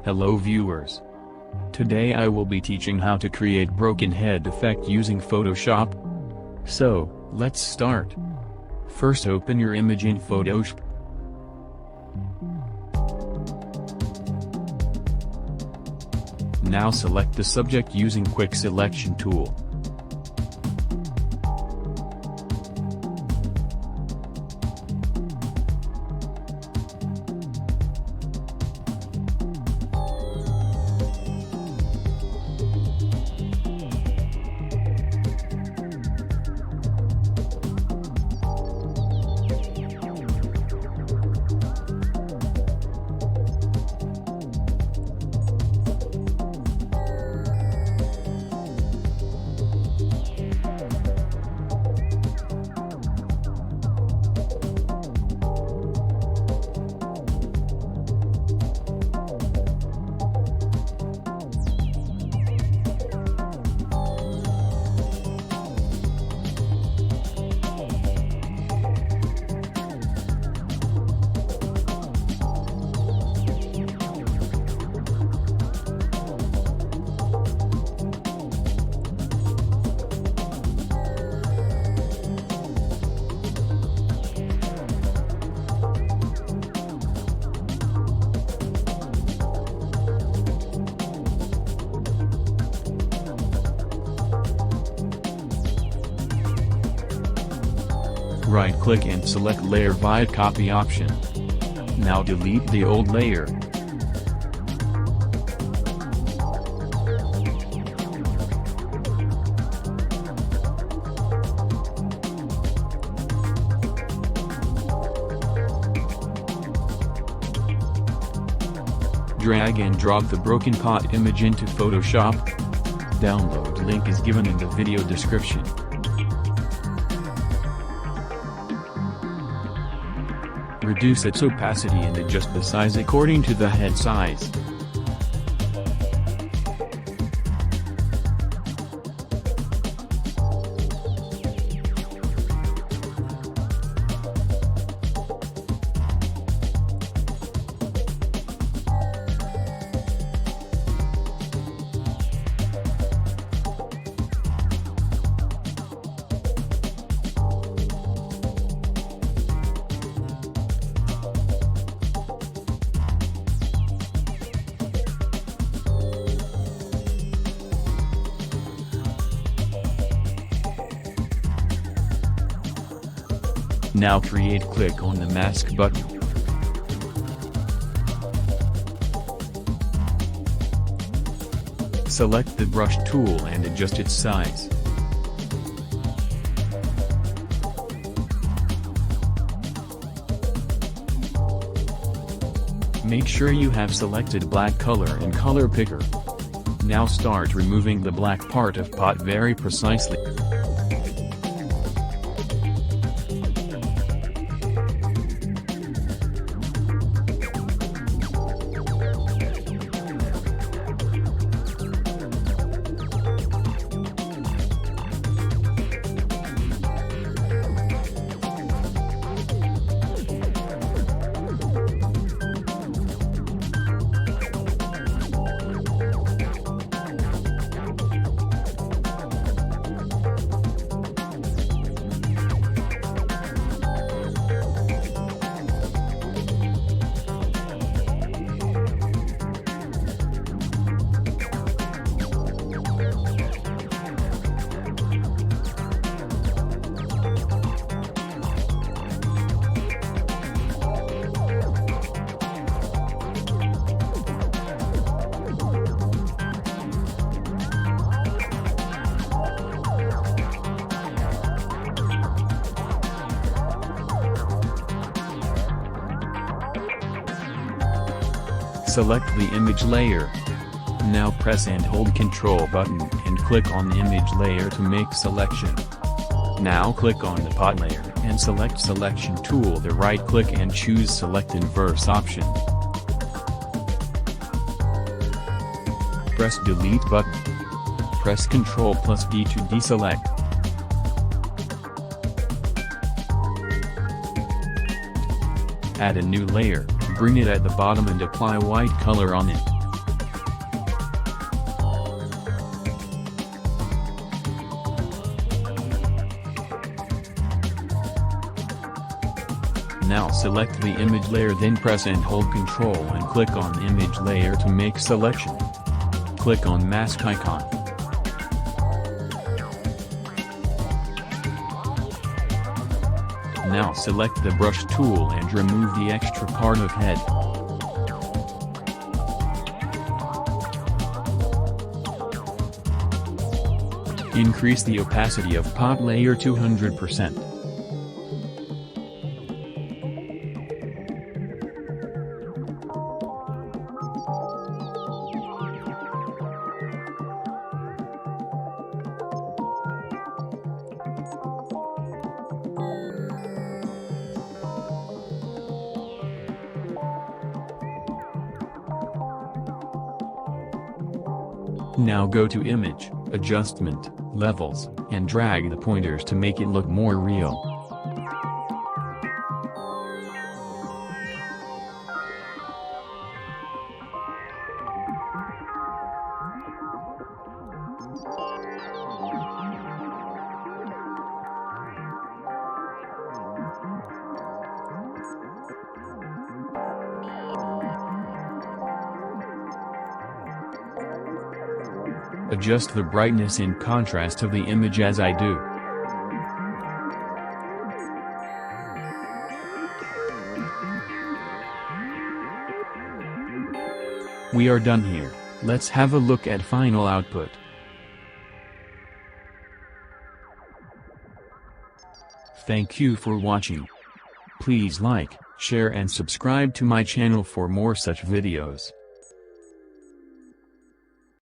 Hello viewers. Today I will be teaching how to create broken head effect using Photoshop. So, let's start. First open your image in Photoshop. Now select the subject using Quick Selection tool. Right-click and select Layer via Copy option. Now delete the old layer. Drag and drop the broken pot image into Photoshop. Download link is given in the video description. Reduce its opacity and adjust the size according to the head size. Now click on the mask button. Select the brush tool and adjust its size. Make sure you have selected black color in color picker. Now start removing the black part of pot very precisely. Select the image layer. Now press and hold Ctrl button and click on the image layer to make selection. Now click on the pot layer and select Selection tool. The right click and choose Select Inverse option. Press Delete button. Press Ctrl+D to deselect. Add a new layer, bring it at the bottom and apply white color on it. Now select the image layer, then press and hold Ctrl and click on image layer to make selection. Click on mask icon. Now select the brush tool and remove the extra part of head. Increase the opacity of pot layer to 100%. Now go to Image, Adjustment, Levels, and drag the pointers to make it look more real. Adjust the brightness and contrast of the image as I do. We are done here. Let's have a look at final output. Thank you for watching. Please like, share and subscribe to my channel for more such videos.